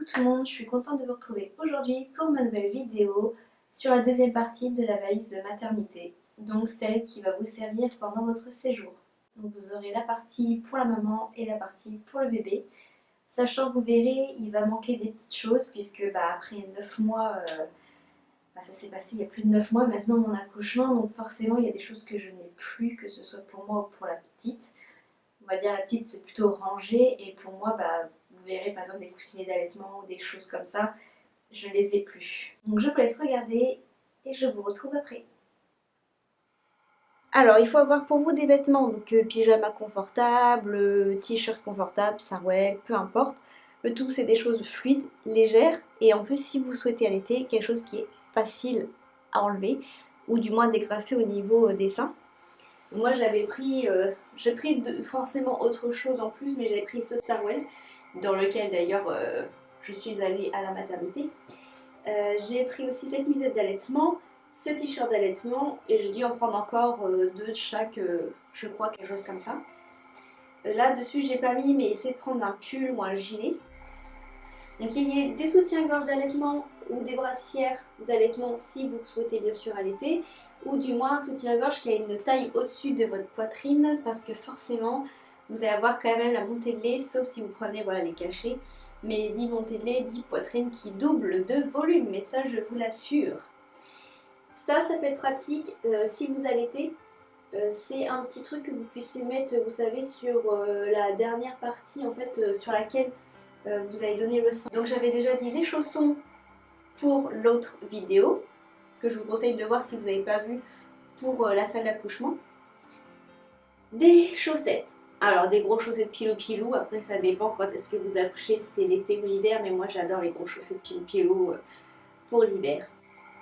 tout le monde, je suis contente de vous retrouver aujourd'hui pour ma nouvelle vidéo sur la deuxième partie de la valise de maternité, donc celle qui va vous servir pendant votre séjour. Donc vous aurez la partie pour la maman et la partie pour le bébé, sachant que vous verrez, il va manquer des petites choses puisque après 9 mois, ça s'est passé il y a plus de 9 mois maintenant mon accouchement, donc forcément il y a des choses que je n'ai plus, que ce soit pour moi ou pour la petite. On va dire la petite c'est plutôt rangé et pour moi vous verrez par exemple des coussinets d'allaitement ou des choses comme ça, je les ai plus. Donc je vous laisse regarder et je vous retrouve après. Alors il faut avoir pour vous des vêtements, donc pyjama confortable, t-shirt confortable, sarouel, peu importe. Le tout c'est des choses fluides, légères et en plus si vous souhaitez allaiter, quelque chose qui est facile à enlever ou du moins dégrafer au niveau des seins. Moi j'avais pris, forcément autre chose en plus, mais j'avais pris ce sarouel, dans lequel d'ailleurs je suis allée à la maternité. J'ai pris aussi cette musette d'allaitement, ce t-shirt d'allaitement, et j'ai dû en prendre encore deux de chaque, je crois, quelque chose comme ça. Là dessus j'ai pas mis, mais essayez de prendre un pull ou un gilet. Donc il y a des soutiens-gorge d'allaitement ou des brassières d'allaitement si vous souhaitez bien sûr allaiter, ou du moins un soutien-gorge qui a une taille au-dessus de votre poitrine parce que forcément vous allez avoir quand même la montée de lait, sauf si vous prenez les cachets, mais 10 montées de lait, 10 poitrines qui doublent de volume, mais ça je vous l'assure. Ça peut être pratique si vous allaitez. C'est un petit truc que vous puissiez mettre, vous savez, sur la dernière partie en fait, sur laquelle vous avez donné le sein. Donc j'avais déjà dit les chaussons pour l'autre vidéo, que je vous conseille de voir si vous n'avez pas vu pour la salle d'accouchement. Des chaussettes. Alors des gros chaussettes pilou-pilou, après ça dépend quand est-ce que vous accouchez, si c'est l'été ou l'hiver, mais moi j'adore les gros chaussettes pilou-pilou pour l'hiver.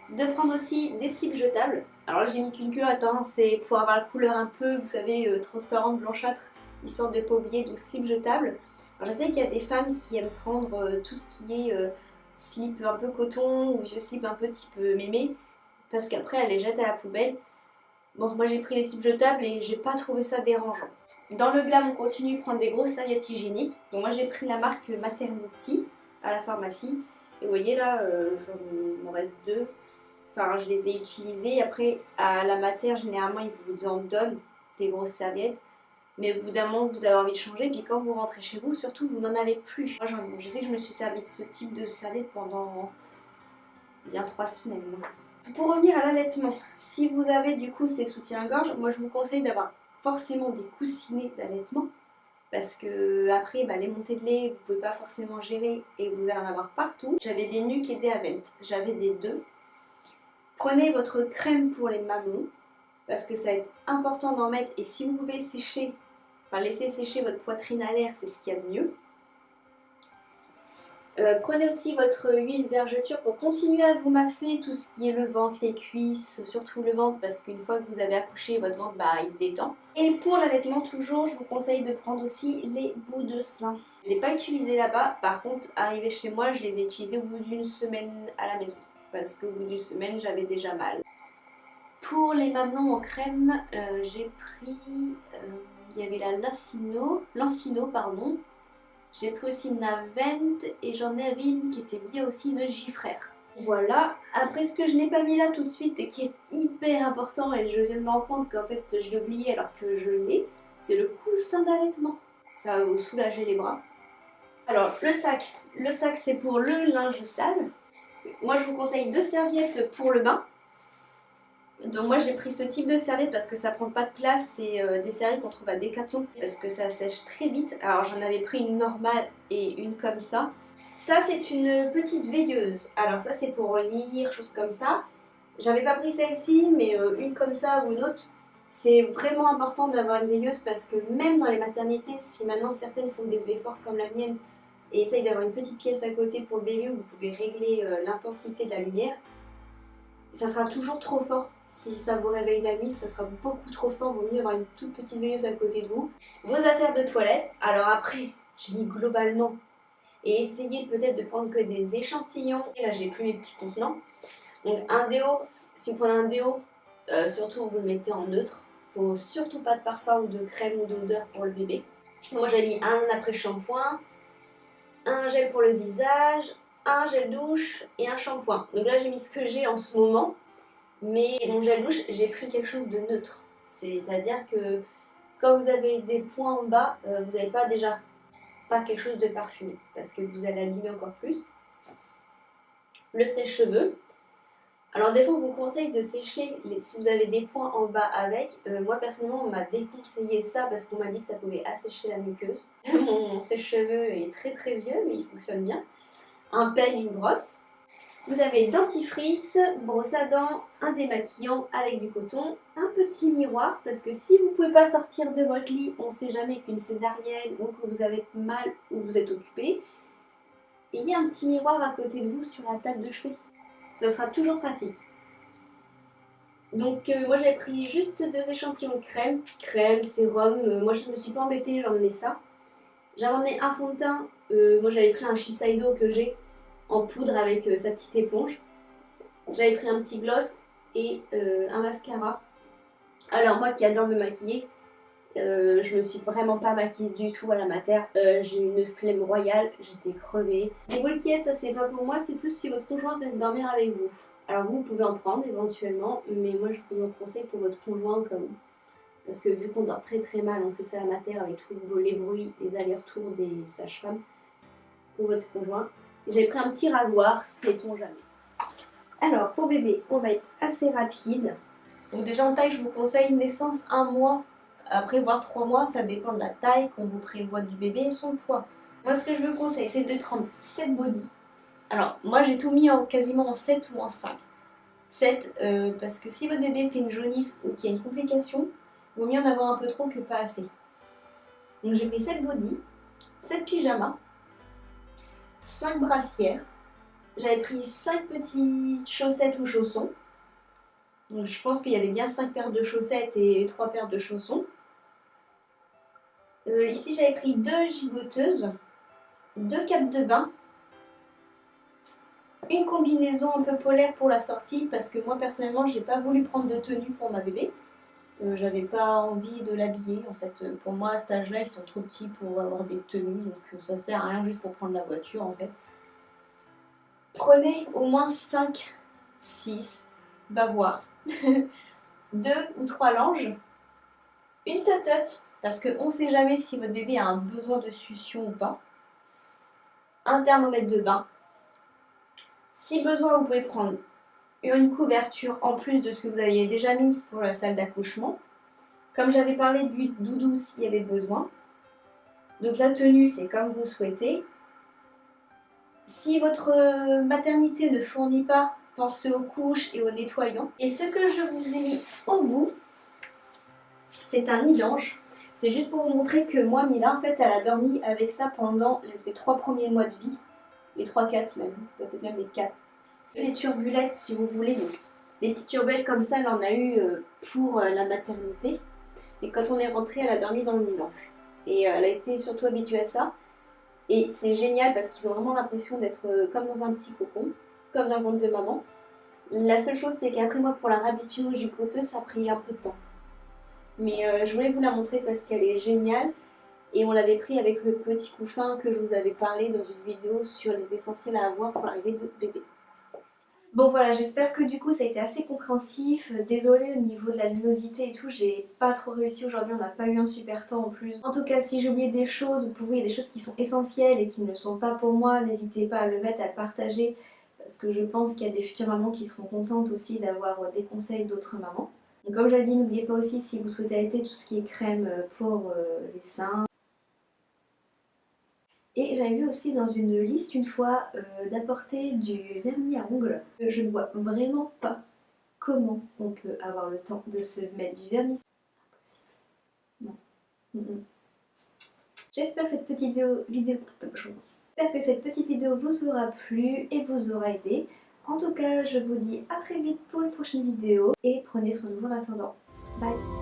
De prendre aussi des slips jetables. Alors là j'ai mis qu'une culotte, hein, c'est pour avoir la couleur un peu, vous savez, transparente, blanchâtre, histoire de ne pas oublier, donc slip jetable. Alors je sais qu'il y a des femmes qui aiment prendre tout ce qui est slip un peu coton ou vieux slip un peu type mémé, parce qu'après elle les jette à la poubelle. Bon, moi j'ai pris les slips jetables et j'ai pas trouvé ça dérangeant. Dans le glam, on continue de prendre des grosses serviettes hygiéniques. Donc moi j'ai pris la marque Maternity à la pharmacie. Et vous voyez là, il m'en reste deux. Enfin, je les ai utilisées. Après, à la mater, généralement, ils vous en donnent des grosses serviettes. Mais au bout d'un moment, vous avez envie de changer. Puis quand vous rentrez chez vous, surtout, vous n'en avez plus. Moi, je sais que je me suis servi de ce type de serviette pendant bien 3 semaines. Pour revenir à l'allaitement, si vous avez du coup ces soutiens-gorge, moi je vous conseille d'avoir forcément des coussinets d'allaitement. Parce que après, les montées de lait, vous pouvez pas forcément gérer et vous allez en avoir partout. J'avais des Nuc et des Avent. J'avais des deux. Prenez votre crème pour les mamelons, parce que ça va être important d'en mettre, et si vous pouvez sécher, laisser sécher votre poitrine à l'air, c'est ce qu'il y a de mieux. Prenez aussi votre huile vergeture pour continuer à vous masser tout ce qui est le ventre, les cuisses, surtout le ventre, parce qu'une fois que vous avez accouché, votre ventre il se détend. Et pour l'allaitement, toujours, je vous conseille de prendre aussi les bouts de sein. Je ne les ai pas utilisés là-bas, par contre, arrivé chez moi, je les ai utilisés au bout d'une semaine à la maison, parce qu'au bout d'une semaine, j'avais déjà mal. Pour les mamelons en crème, j'ai pris, il y avait la Lancino, pardon. J'ai pris aussi une Avent et j'en avais une qui était bien aussi de Gifrère. Voilà. Après, ce que je n'ai pas mis là tout de suite et qui est hyper important, et je viens de me rendre compte qu'en fait je l'ai oublié alors que je l'ai, c'est le coussin d'allaitement. Ça va vous soulager les bras. Alors le sac c'est pour le linge sale. Moi je vous conseille 2 serviettes pour le bain. Donc moi j'ai pris ce type de serviette parce que ça prend pas de place, c'est des serviettes qu'on trouve à Decathlon parce que ça sèche très vite. Alors j'en avais pris une normale et une comme ça. Ça c'est une petite veilleuse, alors ça c'est pour lire, choses comme ça. J'avais pas pris celle-ci mais une comme ça ou une autre. C'est vraiment important d'avoir une veilleuse parce que même dans les maternités, si maintenant certaines font des efforts comme la mienne et essayent d'avoir une petite pièce à côté pour le bébé où vous pouvez régler l'intensité de la lumière, ça sera toujours trop fort. Si ça vous réveille la nuit, ça sera beaucoup trop fort. Vaut mieux avoir une toute petite veilleuse à côté de vous. Vos affaires de toilette. Alors après, j'ai mis globalement. Et essayez peut-être de prendre que des échantillons. Et là, j'ai pris mes petits contenants. Donc un déo. Si vous prenez un déo, surtout vous le mettez en neutre. Faut surtout pas de parfum ou de crème ou d'odeur pour le bébé. Moi, j'ai mis un après-shampoing. un gel pour le visage, un gel douche et un shampoing. Donc là j'ai mis ce que j'ai en ce moment, mais mon gel douche j'ai pris quelque chose de neutre. C'est-à-dire que quand vous avez des points en bas, vous n'avez pas quelque chose de parfumé parce que vous allez abîmer encore plus. Le sèche-cheveux. Alors des fois on vous conseille de sécher si vous avez des points en bas avec. Moi personnellement on m'a déconseillé ça parce qu'on m'a dit que ça pouvait assécher la muqueuse. Mon sèche-cheveux est très très vieux mais il fonctionne bien. Un peigne, une brosse. Vous avez dentifrice, brosse à dents, un démaquillant avec du coton, un petit miroir parce que si vous ne pouvez pas sortir de votre lit, on ne sait jamais qu'une césarienne ou que vous avez mal ou que vous êtes occupé, il y a un petit miroir à côté de vous sur la table de chevet. Ça sera toujours pratique. Donc moi j'avais pris juste 2 échantillons de crème, sérum, moi je ne me suis pas embêtée, j'ai emmené ça. J'avais emmené un fond de teint, moi j'avais pris un Shiseido que j'ai en poudre avec sa petite éponge. J'avais pris un petit gloss et un mascara. Alors moi qui adore me maquiller, je me suis vraiment pas maquillée du tout à la mater. J'ai une flemme royale, j'étais crevée. Les boules qui ça c'est pas pour moi, c'est plus si votre conjoint reste dormir avec vous. Alors vous pouvez en prendre éventuellement, mais moi je vous en conseille pour votre conjoint comme... Parce que vu qu'on dort très très mal en plus à la mater avec tous les bruits, les allers-retours des sages-femmes, pour votre conjoint. J'avais pris un petit rasoir, sait-on jamais. Alors pour bébé, on va être assez rapide. Donc déjà en taille, je vous conseille naissance 1 mois, après voire 3 mois, ça dépend de la taille qu'on vous prévoit du bébé et son poids. Moi ce que je vous conseille, c'est de prendre 7 body. Alors moi j'ai tout mis quasiment en 7 ou en 5. 7 parce que si votre bébé fait une jaunisse ou qu'il y a une complication, il vaut mieux en avoir un peu trop que pas assez. Donc j'ai pris 7 body, 7 pyjamas, 5 brassières, j'avais pris 5 petites chaussettes ou chaussons. Donc je pense qu'il y avait bien 5 paires de chaussettes et 3 paires de chaussons. Ici j'avais pris 2 gigoteuses, 2 capes de bain, une combinaison un peu polaire pour la sortie parce que moi personnellement j'ai pas voulu prendre de tenue pour ma bébé. J'avais pas envie de l'habiller en fait. Pour moi à cet âge-là ils sont trop petits pour avoir des tenues donc ça sert à rien juste pour prendre la voiture en fait. Prenez au moins 5, 6 bavoirs, 2 ou 3 langes, une totote parce qu'on ne sait jamais si votre bébé a un besoin de succion ou pas, un thermomètre de bain. Si besoin, vous pouvez prendre une couverture en plus de ce que vous aviez déjà mis pour la salle d'accouchement. Comme j'avais parlé du doudou s'il y avait besoin. Donc la tenue, c'est comme vous souhaitez. Si votre maternité ne fournit pas, pensez aux couches et aux nettoyants. Et ce que je vous ai mis au bout, c'est un nid d'ange. C'est juste pour vous montrer que moi, Mila, en fait, elle a dormi avec ça pendant ses 3 premiers mois de vie. Les 3-4 même, peut-être même les 4. Les turbulettes, si vous voulez, donc les petites turbettes comme ça, elle en a eu pour la maternité. Et quand on est rentré, elle a dormi dans le nid d'ange. Et elle a été surtout habituée à ça. Et c'est génial parce qu'ils ont vraiment l'impression d'être comme dans un petit cocon, comme dans le ventre de maman. La seule chose, c'est qu'après moi, pour la réhabituer au jupoteux, ça a pris un peu de temps. Mais je voulais vous la montrer parce qu'elle est géniale. Et on l'avait pris avec le petit couffin que je vous avais parlé dans une vidéo sur les essentiels à avoir pour l'arrivée de bébé. Bon voilà, j'espère que du coup ça a été assez compréhensif. Désolée au niveau de la luminosité et tout, j'ai pas trop réussi aujourd'hui, on n'a pas eu un super temps en plus. En tout cas, si j'ai oublié des choses, vous pouvez, il y a des choses qui sont essentielles et qui ne sont pas pour moi, n'hésitez pas à le mettre, à le partager. Parce que je pense qu'il y a des futures mamans qui seront contentes aussi d'avoir des conseils d'autres mamans. Donc comme je l'ai dit, n'oubliez pas aussi si vous souhaitez allaiter tout ce qui est crème pour les seins. Et j'avais vu aussi dans une liste une fois d'apporter du vernis à ongles. Je ne vois vraiment pas comment on peut avoir le temps de se mettre du vernis. C'est impossible. Non. J'espère que cette petite J'espère que cette petite vidéo vous aura plu et vous aura aidé. En tout cas, je vous dis à très vite pour une prochaine vidéo et prenez soin de vous en attendant. Bye!